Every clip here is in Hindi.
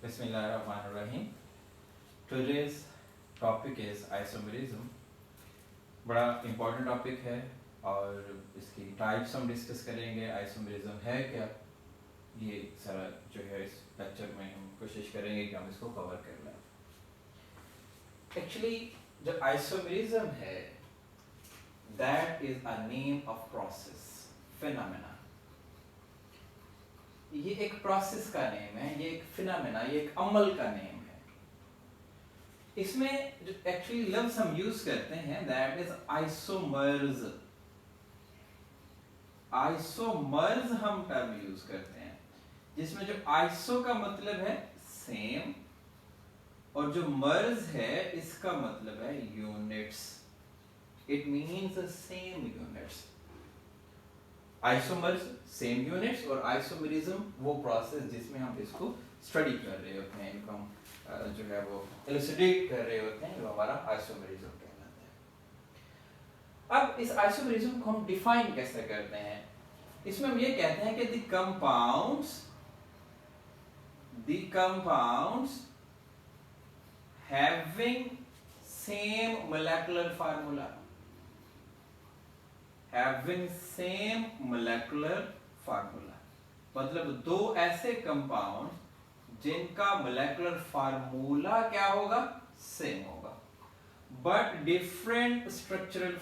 Bismillahirrahmanirrahim. Today's topic is isomerism. बड़ा इम्पोर्टेंट टॉपिक है और इसकी टाइप्स हम डिस्कस करेंगे. आइसोमेरिज्म है क्या, ये सारा जो है इस लेक्चर में हम कोशिश करेंगे कि हम इसको कवर कर लें. एक्चुअली जो आइसोमेरिज्म है that is a name of process phenomena. ये एक प्रोसेस का नेम है, ये एक फिनोमेना, ये एक अमल का नेम है. इसमें जो एक्चुअली लफ्ज हम यूज करते हैं दैट इज आइसोमर्स. आइसोमर्स हम टर्म यूज करते हैं जिसमें जो आइसो का मतलब है सेम और जो मर्ज है इसका मतलब है units. It means same units. Isomers same units और आइसोमेरिज्म वो प्रोसेस जिसमें हम इसको स्टडी कर रहे होते हैं, इनको हम जो है वो इलुसिडेट कर रहे होते हैं, वो हमारा आइसोमेरिज्म कहलाता है. अब इस आइसोमेरिज्म को हम डिफाइन कैसे करते हैं? इसमें हम ये कहते हैं कि the compounds having same molecular formula, having same molecular formula, मतलब दो ऐसे कंपाउंड जिनका मोलेकुलर फार्मूला क्या होगा, सेम होगा, बट डिफरेंट स्ट्रक्चरल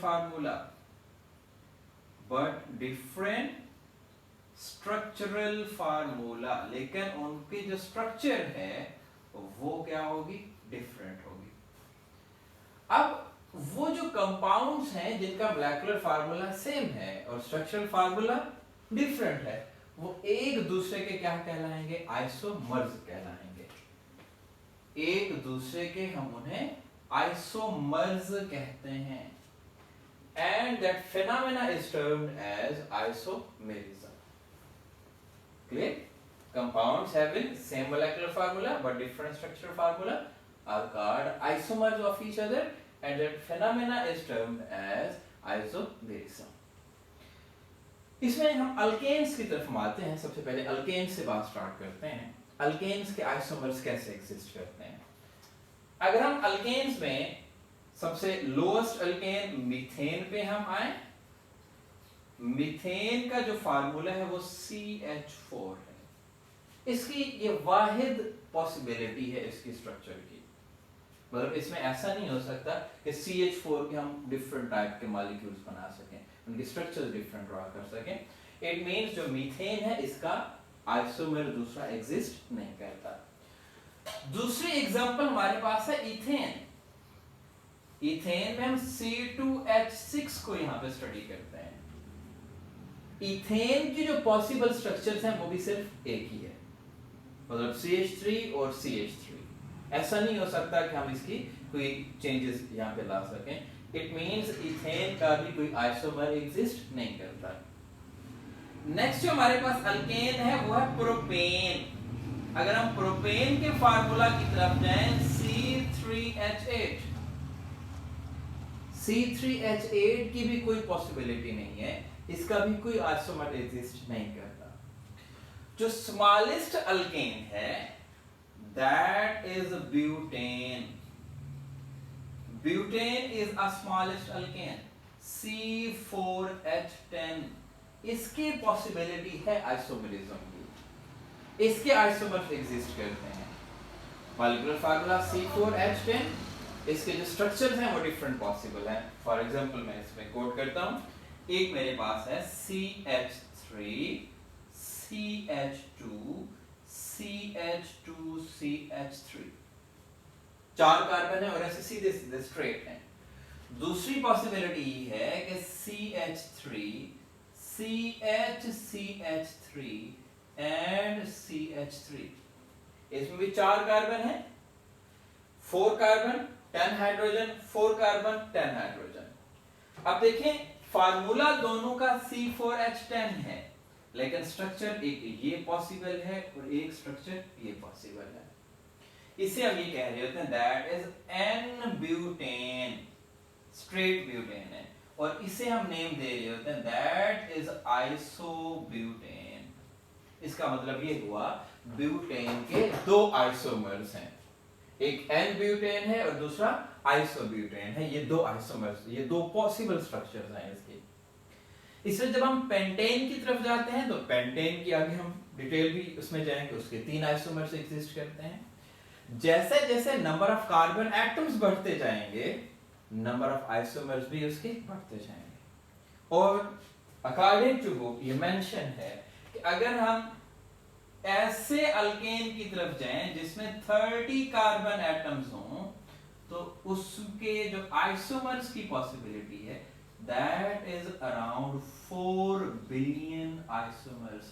फार्मूला, लेकिन उनकी जो स्ट्रक्चर है वो क्या होगी, डिफरेंट होगी. अब वो जो कंपाउंड्स हैं जिनका मोलेकुलर फार्मूला सेम है और स्ट्रक्चरल फार्मूला डिफरेंट है, वो एक दूसरे के क्या कहलाएंगे, आइसोमर्स कहलाएंगे. एक दूसरे के हम उन्हें आइसोमर्स कहते हैं. And that phenomena is termed as isomerism. Clear? Compounds having same molecular formula but different structural formula are called isomers of each other and that phenomena is termed as isomerism. इसमें हम अल्केन्स की तरफ आते हैं. सबसे पहले अल्केन्स से बात स्टार्ट करते हैं. अल्केन्स के आइसोमर्स कैसे एग्जिस्ट करते हैं? अगर हम अल्केन्स में सबसे लोएस्ट अल्केन मीथेन पे हम आए, मीथेन का जो फार्मूला है वो CH4 है. इसकी ये वाहिद पॉसिबिलिटी है इसकी स्ट्रक्चर की. मतलब इसमें ऐसा नहीं हो सकता कि CH4 के हम डिफरेंट टाइप के मॉलिक्यूल्स बना सकें, उनके स्ट्रक्चर्स डिफरेंट ड्रॉ कर सकें. इट मींस जो मीथेन है इसका आइसोमर दूसरा एग्जिस्ट नहीं करता. दूसरी एग्जांपल हमारे पास है इथेन. इथेन में हम C2H6 को यहां पे स्टडी करते हैं. इथेन की जो पॉसिबल स्ट्रक्चर्स हैं वो भी सिर्फ एक ही है, मतलब CH3 और CH3. ऐसा नहीं हो सकता कि हम इसकी कोई चेंजेस यहाँ पे ला सकें. इट मींस इथेन का भी कोई आइसोमर एग्जिस्ट नहीं करता. नेक्स्ट जो हमारे पास अल्केन है वो है प्रोपेन. अगर हम प्रोपेन के फार्मूला की तरफ जाएं C3H8, C3H8 की भी कोई पॉसिबिलिटी नहीं है, इसका भी कोई आइसोमर एग्जिस्ट नहीं करता. जो स्मॉलेस्ट अल्केन है that is butane. Butane is a smallest alkane, C4H10. इसकी पॉसिबिलिटी है आइसोमेरिज्म की. इसके आइसोमर्स एग्जिस्ट करते हैं. मॉलिक्यूलर फार्मूला C4H10, इसके जो स्ट्रक्चर्स हैं वो डिफरेंट पॉसिबल हैं. फॉर एग्जांपल मैं इसमें कोट करता हूं. एक मेरे पास है CH3, CH2, CH2CH3, 4 कार्बन है और ऐसे सीधे सीधे स्ट्रेट हैं. दूसरी पॉसिबिलिटी है कि CH3, CH3 एंड CH3. इसमें भी 4 कार्बन है, 4 कार्बन 10 हाइड्रोजन, 4 कार्बन 10 हाइड्रोजन. अब देखें फार्मूला दोनों का C4H10 है, लेकिन स्ट्रक्चर एक ये पॉसिबल है और एक स्ट्रक्चर ये पॉसिबल है. इसे हम ये कह रहे होते हैं दैट इज N-ब्यूटेन, स्ट्रेट ब्यूटेन है, और इसे हम नेम दे रहे होते हैं दैट इज आइसोब्यूटेन. इसका मतलब ये हुआ ब्यूटेन के दो आइसोमर्स हैं, एक एन ब्यूटेन है और दूसरा आइसोब्यूटेन है। ये दो आइसोमर्स, ये दो पॉसिबल स्ट्रक्चर्स हैं इसके। इससे जब हम पेंटेन की तरफ जाते हैं तो पेंटेन की आगे हम डिटेल भी उसमें जाएंगे, उसके 3 आइसोमर्स एग्जिस्ट करते हैं। जैसे जैसे नंबर ऑफ कार्बन एटम्स बढ़ते जाएंगे, नंबर ऑफ आइसोमर्स भी उसके बढ़ते जाएंगे। और अकॉर्डिंग टू बुक ये मेंशन है कि अगर हम ऐसे अल्केन की तरफ जाएं जिसमें 30 कार्बन एटम्स हों, तो उसके जो आइसोमर्स की पॉसिबिलिटी है that is around 4 billion isomers.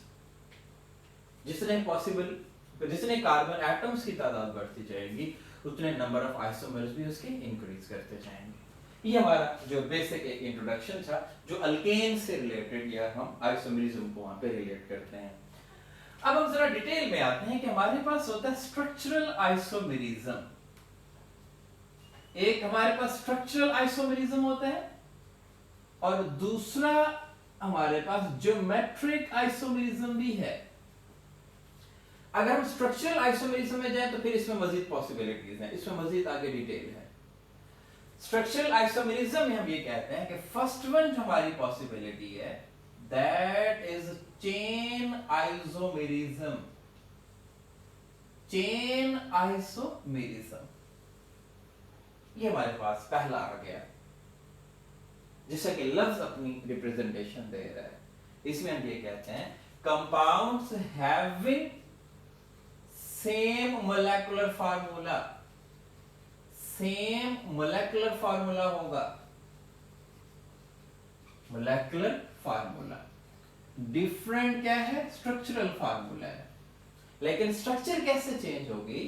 जितने कार्बन एटम्स की तादाद बढ़ती जाएगी उतने नंबर ऑफ आइसोमर्स भी उसके इंक्रीज करते जाएंगे। ये हमारा जो बेसिक एक इंट्रोडक्शन था जो अल्केन से रिलेटेड, या हम आइसोमरिज्म को वहां पे रिलेट करते हैं। अब हम जरा डिटेल में आते हैं कि हमारे पास होता है स्ट्रक्चरल आइसोमेरिज्म। एक हमारे पास स्ट्रक्चरल आइसोमेरिज्म होता है और दूसरा हमारे पास ज्योमेट्रिक आइसोमेरिज्म भी है। अगर हम स्ट्रक्चरल आइसोमेरिज्म में जाएं तो फिर इसमें मजीद पॉसिबिलिटीज हैं, इसमें मजीद आगे डिटेल है। स्ट्रक्चरल आइसोमेरिज्म में हम ये कहते हैं कि फर्स्ट वन जो हमारी पॉसिबिलिटी है that is chain isomerism. Chain isomerism ये हमारे पास पहला आ गया, जिससे कि लफ्ज अपनी रिप्रेजेंटेशन दे रहा है। इसमें हम ये कहते हैं compounds having same molecular formula. Same molecular formula होगा, मोलेकुलर फार्मूला। डिफरेंट क्या है? स्ट्रक्चरल फार्मूला है। लेकिन स्ट्रक्चर कैसे चेंज होगी?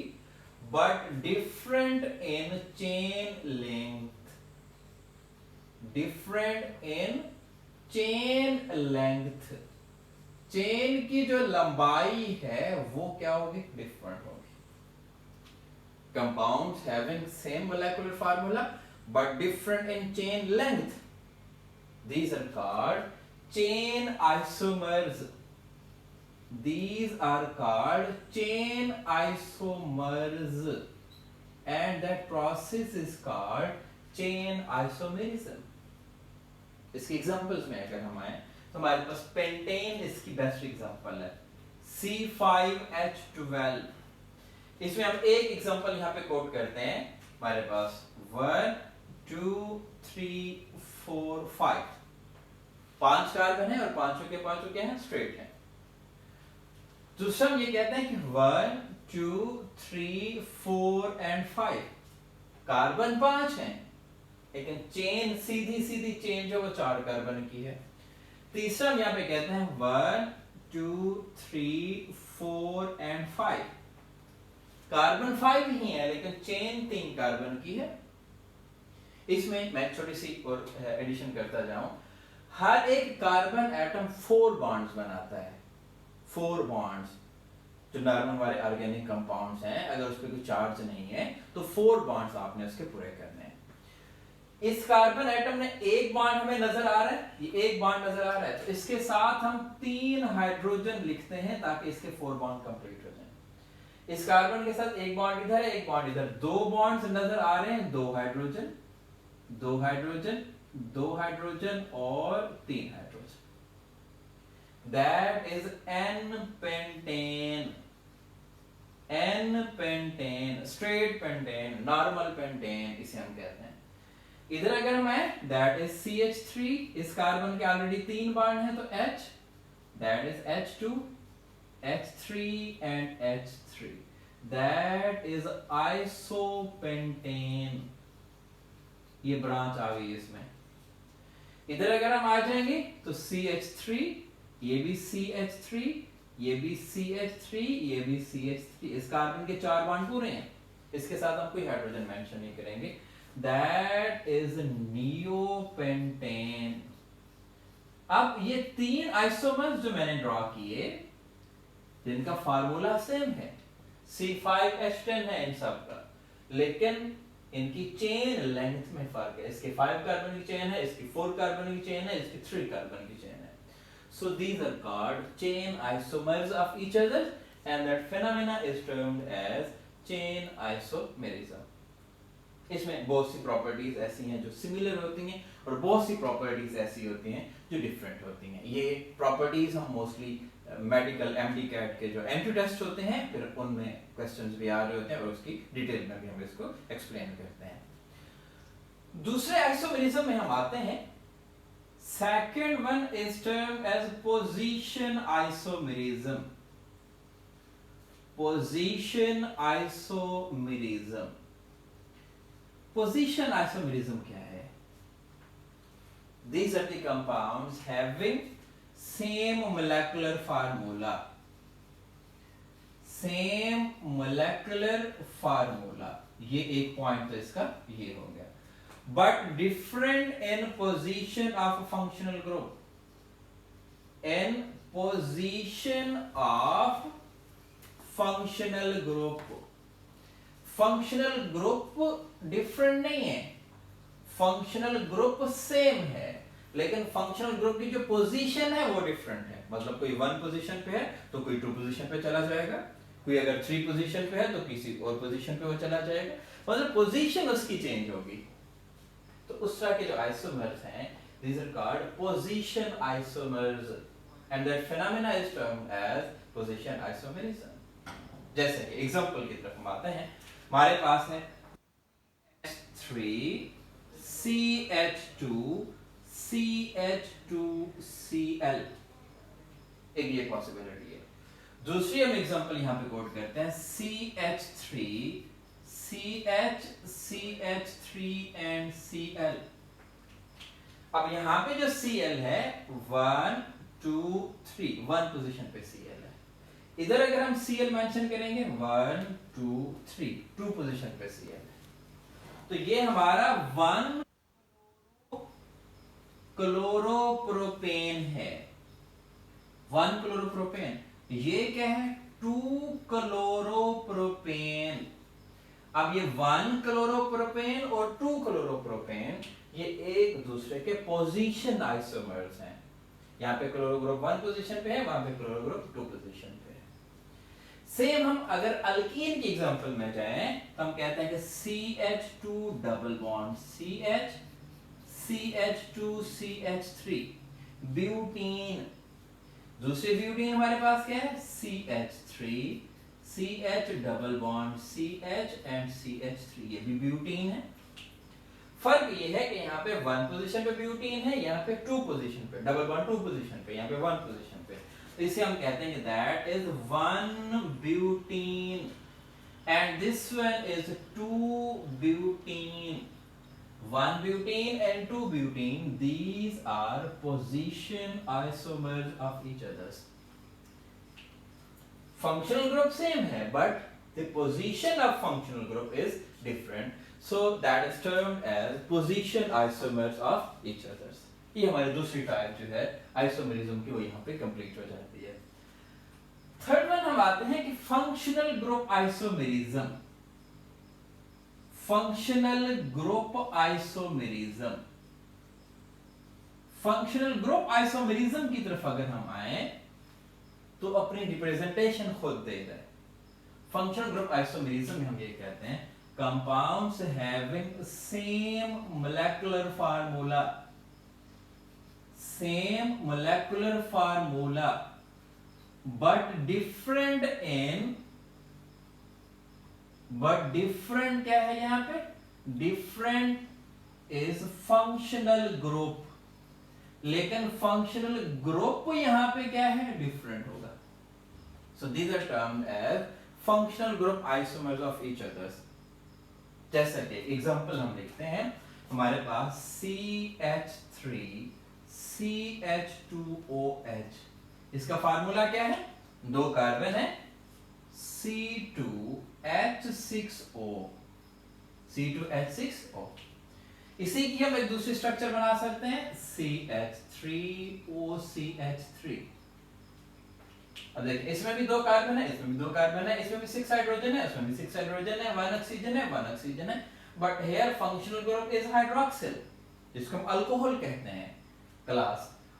But different in chain length. Different in chain length. Chain की जो लंबाई है वो क्या होगी? डिफरेंट होगी। Compounds having same molecular formula but different in chain length, these are called chain isomers. These are called chain isomers and that process is called chain isomerism. इसकी एग्जांपल्स में अगर हम आए तो हमारे पास पेंटेन इसकी बेस्ट एग्जांपल है, C5H12। इसमें हम एक एग्जांपल यहाँ पे कोट करते हैं। हमारे पास 1 2 3 4 5 5 कार्बन है और पांचों के पांचों क्या है? स्ट्रेट है। दूसरा हम ये कहते हैं कि 1 2 3 4 एंड 5 कार्बन 5 हैं, लेकिन चेन सीधी सीधी चेन जो वो 4 कार्बन की है। तीसरा हम यहाँ पे कहते हैं 1 2 3 4 एंड 5 कार्बन 5 ही है लेकिन चेन 3 कार्बन की है। इसमें मैं छोटी सी और एडिशन करता जाऊं, हर एक कार्बन एटम 4 बॉन्ड्स बनाता है। 4 बॉन्ड्स जो नॉर्मल वाले ऑर्गेनिक कंपाउंड्स हैं, अगर उस पर कोई चार्ज नहीं है तो 4 बॉन्ड्स आपने उसके पूरे करने हैं। इस कार्बन एटम ने एक बॉन्ड हमें नजर आ रहा है, ये एक बॉन्ड नजर आ रहा है, तो इसके साथ हम 3 हाइड्रोजन लिखते हैं ताकि इसके 4 बॉन्ड कंप्लीट हो जाए। इस कार्बन के साथ एक बॉन्ड इधर है, एक बॉन्ड इधर, 2 बॉन्ड्स नजर आ रहे हैं, 2 हाइड्रोजन 2 हाइड्रोजन 2 हाइड्रोजन और 3 hydrogen. That is n pentane. n pentane, straight pentane, normal pentane इसे हम कहते हैं। इधर अगर हम आए दैट इज CH3, इस कार्बन के ऑलरेडी 3 बॉन्ड हैं तो H, that is H2 H3 and H3, that is isopentane। ये ब्रांच आ गई इसमें। इधर अगर हम आ जाएंगे तो CH3, ये भी CH3, ये भी CH3, ये भी CH3, इस कार्बन के 4 बॉन्ड पूरे हैं, इसके साथ हम कोई हाइड्रोजन मेंशन नहीं करेंगे। That is neopentane। अब ये 3 आइसोमर्स जो मैंने ड्रॉ किए जिनका फार्मूला सेम है, C5H10 है इन सब का, लेकिन इनकी चेन लेंथ में फर्क है। इसके 5 कार्बन की चेन है, इसकी 4 कार्बन की चेन है, इसकी 3 कार्बन की चेन है। So these are called chain isomers of each other, and that phenomena is termed as chain isomerism. इसमें बहुत सी प्रॉपर्टीज ऐसी हैं जो सिमिलर होती हैं और बहुत सी प्रॉपर्टीज ऐसी होती हैं जो डिफरेंट होती हैं। ये प्रॉपर्टीज हम मोस्टली मेडिकल एमडी कैट के जो एंट्री टेस्ट होते हैं फिर उनमें क्वेश्चंस भी आ रहे होते हैं और उसकी डिटेल में भी हम इसको एक्सप्लेन करते हैं। दूसरे आइसोमेरिज्म में हम आते हैं। Second one is term as position isomerism. Position isomerism. Position isomerism क्या है? These are the compounds having same molecular formula. Same molecular formula. ये एक पॉइंट तो इसका ये हो गया। But different in position of functional group. In position of functional group. Functional group different नहीं है, फंक्शनल ग्रुप सेम है, लेकिन फंक्शनल ग्रुप की जो पोजीशन है वो डिफरेंट है। मतलब कोई 1 पोजीशन पे है तो कोई 2 पोजीशन पे चला जाएगा, कोई अगर 3 पोजीशन पे है तो किसी और पोजीशन पे वो चला जाएगा, मतलब पोजीशन उसकी चेंज होगी। तो उस तरह के जो आइसोमर्स हैं, these are called position isomers and that phenomena is termed as position isomerism. जैसे कि एग्जांपल की तरफ हम आते हैं। हमारे पास है H3 CH2 CH2Cl, एक ये पॉसिबिलिटी है। दूसरी हम एग्जांपल यहां पे कोट करते हैं CH3 CH CH3 and Cl। अब यहां पे जो Cl है 1 2 3 1 पोजीशन पे Cl है। इधर अगर हम Cl मेंशन करेंगे 1 2 3 2 पोजीशन पे Cl है। तो ये हमारा 1 क्लोरोप्रोपेन है। 1 क्लोरोप्रोपेन। ये क्या है? 2 क्लोरोप्रोपेन। अब ये 1 क्लोरोप्रोपेन और 2 क्लोरोप्रोपेन ये एक दूसरे के पोजीशन आइसोमर्स हैं। यहाँ पे क्लोरो ग्रुप 1 पोजीशन पे है, वहां पे क्लोरो ग्रुप 2 पोजीशन पे है। सेम हम अगर अल्कीन की एग्जांपल में जाएं तो हम कहते हैं कि CH2 double bond CH CH2 CH3 butene. दूसरी ब्यूटीन हमारे पास क्या है? CH3 CH double bond CH and CH3, ये भी ब्यूटीन है। फर्क ये है कि यहाँ पे 1 पोजीशन पे ब्यूटीन है, यहाँ पे 2 पोजीशन पे डबल बॉन्ड 2 पोजीशन पे, यहाँ पे 1 पोजीशन पे। तो इसे हम कहते हैं कि that is 1 butene and this one is 2 butene. 1 butene and 2 butene, these are position isomers of each others. Functional group same है, but the position of functional group is different. So that is termed as position isomers of each others. ये हमारी दूसरी टाइप जो है आइसोमेरिज्म की, वो यहाँ पे कंप्लीट हो जाती है। थर्ड वन हम आते हैं कि functional group isomerism. Functional group isomerism. Functional group isomerism की तरफ अगर हम आए तो अपनी रिप्रेजेंटेशन खुद दे रहे। फंक्शनल ग्रुप आइसोमेरिज्म में हम ये कहते हैं compounds having same molecular formula, same molecular formula but different in, but different क्या है यहां पे? डिफरेंट इज फंक्शनल ग्रुप, लेकिन फंक्शनल ग्रुप यहां पे क्या है? डिफरेंट होगा। So these are termed as functional group isomers of each others. जैसे कि एग्जांपल हम लिखते हैं, हमारे पास CH3 CH2OH, इसका फार्मूला क्या है? 2 कार्बन है, C2H6O, C2H6O। इसी की हम एक दूसरी स्ट्रक्चर बना सकते हैं CH3OCH3। अब देखिए इसमें भी 2 कार्बन है, इसमें भी 2 कार्बन है, इसमें भी 6 हाइड्रोजन है, इसमें भी 6 हाइड्रोजन है, 1 ऑक्सीजन है, 1 ऑक्सीजन है, but here functional group is hydroxyl, जिसको हम अल्कोहल कहते हैं क्लास,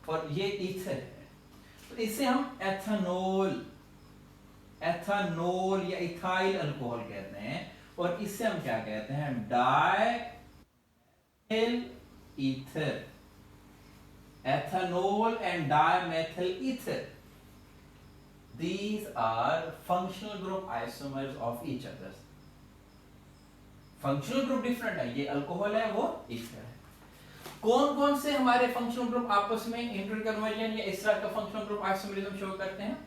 और ये ईथर है। तो इसे हम एथानोल या इथाइल अल्कोहल कहते हैं, और इससे हम क्या कहते हैं, dimethyl ether, ethanol and dimethyl ether, these are functional group isomers of each other. Functional group different है, ये अल्कोहल है, वो ईथर है। कौन कौन से हमारे फंक्शनल ग्रुप आपस में इंटरकन्वर्जन या इस तरह का फंक्शनल ग्रुप आइसोमरिज्म शो करते हैं?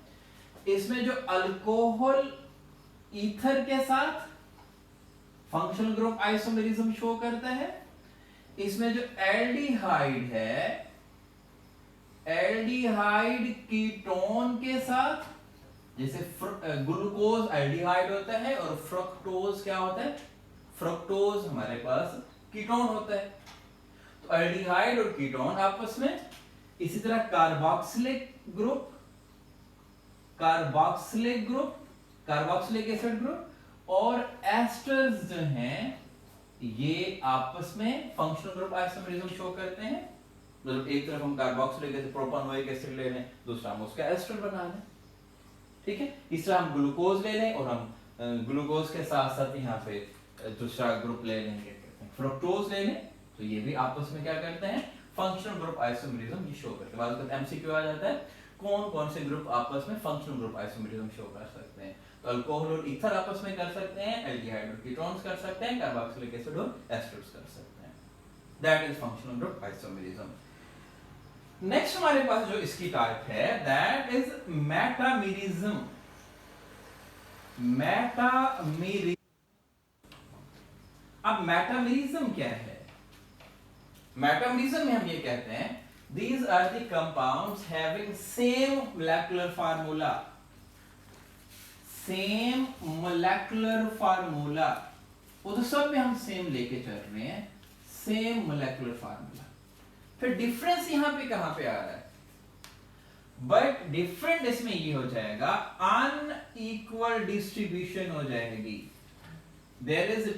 इसमें जो अल्कोहल ईथर के साथ फंक्शनल ग्रुप आइसोमरिज्म शो करता है, इसमें जो एल्डिहाइड है, एल्डिहाइड कीटोन के साथ, जैसे ग्लूकोज एल्डिहाइड होता है और फ्रक्टोज क्या होता है, फ्रक्टोज हमारे पास कीटोन होता है, तो एल्डिहाइड और कीटोन आपस में। इसी तरह carboxylic group, carboxylic acid group और एस्टर्स जो हैं ये आपस में फंक्शनल ग्रुप आइसोमरिज्म शो करते हैं। मतलब एक तरफ हम कार्बोक्सिलिक एसिड प्रोपानोइक एसिड ले लें, दूसरा हम उसका एस्टर बना लें, ठीक है। इस तरह हम ग्लूकोज ले लें और हम ग्लूकोज के साथ साथ यहाँ पे दूसरा ग्रुप ले लेंगे, फ्रुक्टोज ले लें, तो ये भी आपस में क्या करते हैं, फंक्शनल ग्रुप आइसोमरिज्म ये शो करते हैं। बाद में एमसीक्यू आ जाता है, कौन कौन से ग्रुप आपस में फंक्शनल ग्रुप आइसोमरिज्म शो कर सकते हैं? तो अल्कोहल और ईथर आपस में कर सकते हैं, एल्डिहाइड और कीटोन्स कर सकते हैं, कार्बोक्सिलिक एसिड और एस्टर्स कर सकते हैं। That is functional group isomerism. Next हमारे पास जो इसकी टाइप है दैट इज मेटामेरिज्म। मेटामेरिज्म, अब मेटामेरिज्म क्या है? मेटामेरिज्म में हम ये कहते हैं these are the compounds having same molecular formula, same molecular formula, वो तो सब में हम सेम लेके चल रहे हैं, सेम मोलेकुलर फार्मूला। फिर डिफरेंस यहां पे कहां पे आ रहा है? बट डिफरेंट इसमें ये हो जाएगा, अनइक्वल डिस्ट्रीब्यूशन हो जाएगी। There is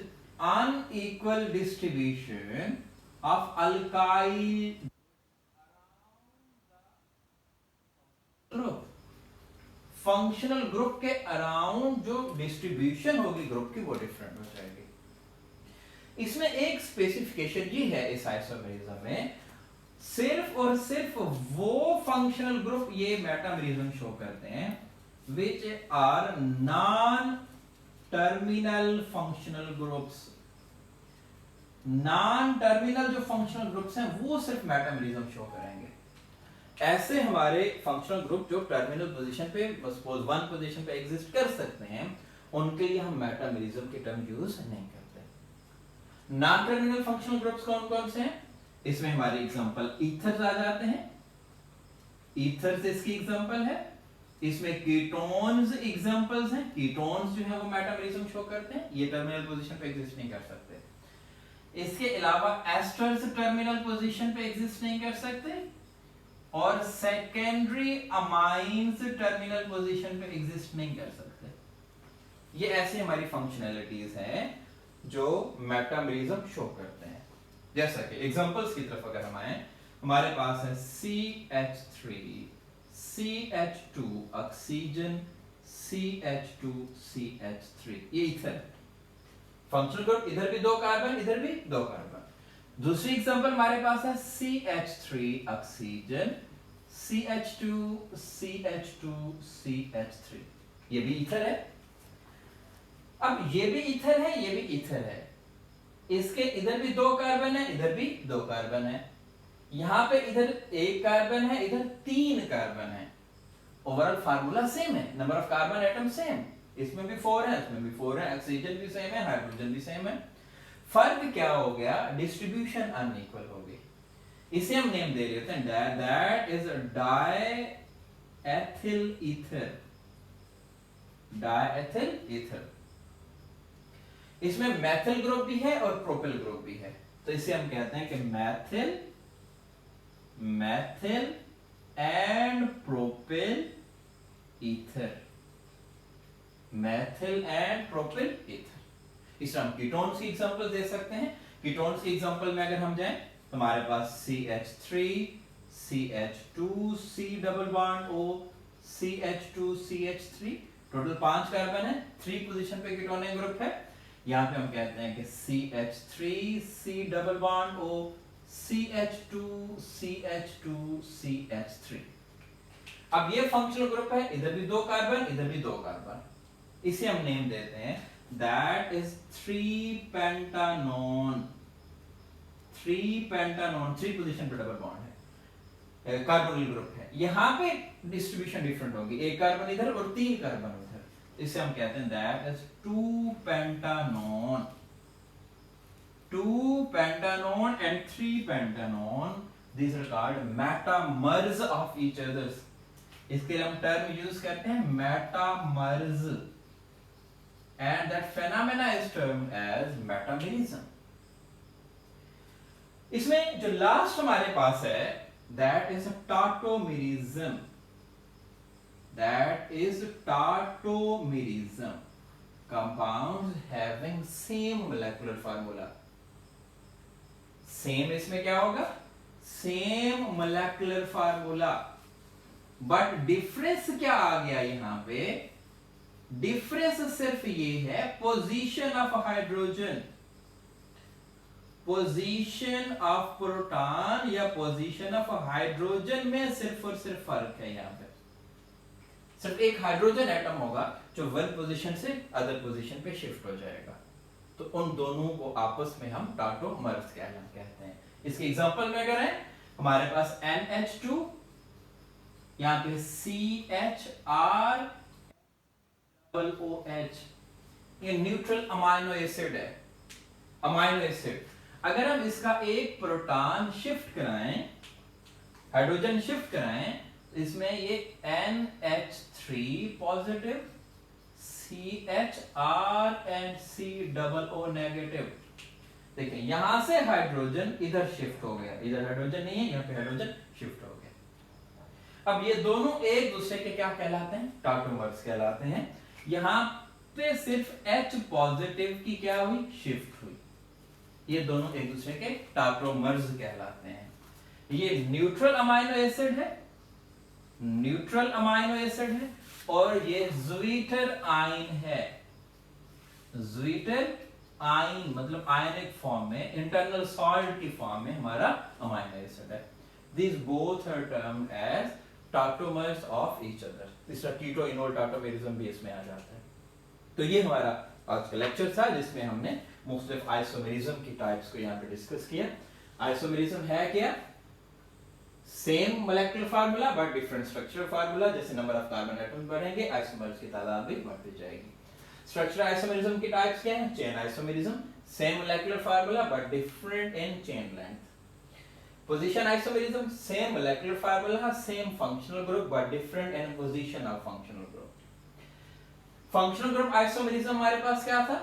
unequal distribution of alkyl group. Functional group के अराउंड जो डिस्ट्रीब्यूशन होगी ग्रुप की वो डिफरेंट हो जाएगी। इसमें एक स्पेसिफिकेशन ये है इस आइसोमेरिज्म में, सिर्फ और सिर्फ वो फंक्शनल ग्रुप ये मेटामेरिज्म शो करते हैं which are non terminal functional groups. Non terminal जो फंक्शनल ग्रुप्स हैं वो सिर्फ मेटामेरिज्म शो करेंगे। ऐसे हमारे फंक्शनल ग्रुप जो टर्मिनल पोजीशन पे सपोज वन पोजीशन पे एग्जिस्ट कर सकते हैं, उनके लिए हम मेटामेरिज्म के टर्म यूज नहीं करते। नॉन टर्मिनल फंक्शनल ग्रुप्स कौन कौन से हैं? इसमें हमारे एग्जांपल ईथर्स आ जाते हैं, ईथर्स इसकी एग्जांपल है। इसमें कीटोन्स एग्जांपल्स हैं, कीटोन्स जो है वो मेटामेरिज्म शो करते हैं, ये टर्मिनल पोजीशन पे एग्जिस्ट नहीं कर सकते। इसके अलावा एस्टर्स टर्मिनल पोजीशन पे एग्जिस्ट नहीं कर सकते, और सेकेंडरी अमाइंस टर्मिनल पोजीशन पे एग्जिस्ट नहीं कर सकते। ये ऐसी हमारी फंक्शनैलिटीज हैं जो मेटामेरिज्म शो करते हैं। जैसा कि एग्जांपल्स की तरफ अगर हम आए, हमारे पास है CH3 CH2 oxygen CH2 CH3, ये ईथर। फंक्शनल ग्रुप इधर भी दो कार्बन, इधर भी दो कार्बन। दूसरी एग्जांपल हमारे पास है CH3 oxygen CH2 CH2 CH3, ये भी ईथर है। अब ये भी ईथर है, ये भी ईथर है, इसके इधर भी दो कार्बन है, इधर भी दो कार्बन है, यहां पे इधर एक कार्बन है, इधर तीन कार्बन है। ओवरऑल फार्मूला सेम है, number of carbon atom same, इसमें भी 4 है, इसमें भी 4 है, ऑक्सीजन भी सेम है, हाइड्रोजन भी सेम है। फर्क क्या हो गया? डिस्ट्रीब्यूशन अनइक्वल हो गई। इसे हम नेम दे देते हैं दैट इज डायएथिल ईथर, डायएथिल ईथर। इसमें मैथिल ग्रुप भी है और प्रोपिल ग्रुप भी है, तो इसे हम कहते हैं कि Maithil and propyl ether, Maithil and propyl ether. इस तरह हम कीटोन्स की एग्जांपल दे सकते हैं। कीटोन्स की एग्जांपल में अगर हम जाएं तो हमारे पास CH3 CH2 C double bond O CH2 CH3 total 5 carbon है, 3 पोजीशन पे कीटोनिक ग्रुप है। यहाँ पे हम कहते हैं कि CH3 C double bond O CH2 CH2 CH3। अब ये फंक्शनल ग्रुप है, इधर भी 2 कार्बन, इधर भी 2 कार्बन, इसे हम नेम देते हैं दैट इज 3 पेंटानोन। 3 पोजीशन पे डबल बॉन्ड है, कार्बोनिल ग्रुप है। यहाँ पे डिस्ट्रीब्यूशन डिफरेंट होगी, 1 कार्बन इधर और 3 कार्बन उधर। इसे हम कहते हैं that is 2 pentanone. 2 pentanone and 3 pentanone, these are called metamers of each others। इसके लिए हम टर्म यूज करते हैं metamers, and that phenomena is termed as metamerism. इसमें जो लास्ट हमारे पास है that is tautomerism. That is tautomerism, compounds having same molecular formula. Same इसमें क्या होगा, same molecular formula, but difference क्या आ गया यहां पे, डिफरेंस सिर्फ ये है position of hydrogen, position of proton या पोजीशन ऑफ हाइड्रोजन में सिर्फ और सिर्फ फर्क है। यहां पे सिर्फ एक हाइड्रोजन एटम होगा जो वन पोजीशन से अदर पोजीशन पे शिफ्ट हो जाएगा, तो उन दोनों को आपस में हम टाटोमर्स कहते हैं। इसके एग्जांपल में अगर है हमारे पास NH2, यहाँ पे CHR OH, ये न्यूट्रल अमाइनो एसिड है, अमाइनो एसिड। अगर हम इसका एक प्रोटॉन शिफ्ट कराएं, हाइड्रोजन शिफ्ट कराएं, इसमें ये NH3 positive, CHR and COO negative. देखिए यहां से हाइड्रोजन इधर शिफ्ट हो गया, इधर हाइड्रोजन नहीं है, यहाँ पे हाइड्रोजन शिफ्ट हो गया। अब ये दोनों एक दूसरे के क्या कहलाते हैं, टाटोमर्स कहलाते हैं। यहां पे सिर्फ H पॉजिटिव की क्या हुई, शिफ्ट हुई, ये दोनों एक दूसरे के टाटोमर्स कहलाते हैं। ये न्यूट्रल अमाइनो एसिड है, न्यूट्रल अमाइनो एसिड है, और ये ज़्वीटर आयन है। ज़्वीटर आयन मतलब आयनिक फॉर्म में, इंटरनल सॉल्ट की फॉर्म में हमारा अमाइनो एसिड है। These both are termed as tautomers of each other। इसका कीटो इनोल टाटोमेरिज्म भी इसमें आ जाता है। तो ये हमारा आज का लेक्चर था जिसमें हमने मुख्तलिफ आइसोमेरिज्म की टाइप्स को यहाँ पे डिस्कस किया। आइसोमेरिज्म है क्या, same molecular formula but different structural formula. जैसे नंबर ऑफ कार्बन एटम्स बढ़ेंगे, आइसोमर्स की तादाद भी बढ़ती जाएगी। स्ट्रक्चरल आइसोमेरिज्म की टाइप्स क्या हैं, chain isomerism, same molecular formula but different in chain length. Position isomerism, same molecular formula, same functional group but different in position of functional group। Functional group isomerism हमारे पास क्या था,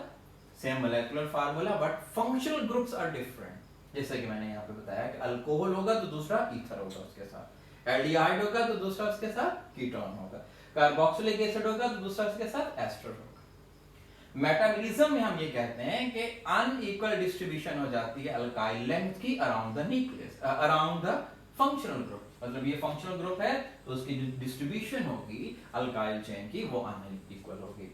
same molecular formula but functional groups are different। जैसे कि मैंने यहाँ पे बताया कि अल्कोहल होगा तो दूसरा ईथर होगा उसके साथ, एल्डिहाइड होगा तो दूसरा उसके साथ कीटोन होगा, कार्बोक्सिलिक एसिड होगा तो दूसरा उसके साथ एस्टर होगा। मेटामेरिज्म में हम ये कहते हैं कि अनइक्वल डिस्ट्रीब्यूशन हो जाती है अल्काइल लेंथ की around the nucleus, around the functional group. मतलब ये फंक्शनल ग्रुप है तो उसकी जो डिस्ट्रीब्यूशन होगी अल्काइल चेन की वो अनइक्वल होगी।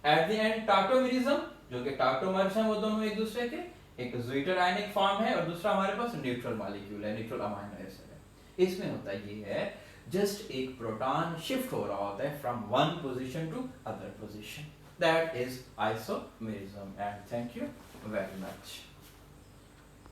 एट द एंड टाटोमेरिज्म, जो कि टाटोमर्स हैं वो दोनों एक दूसरे के, एक ज़्वीटर आयनिक फॉर्म है और दूसरा हमारे पास न्यूट्रल मॉलिक्यूल है, न्यूट्रल अमाइनो एसिड है। इसमें होता ये है जस्ट एक प्रोटॉन शिफ्ट हो रहा होता है from one position to other position. That is isomerism, and thank you very much।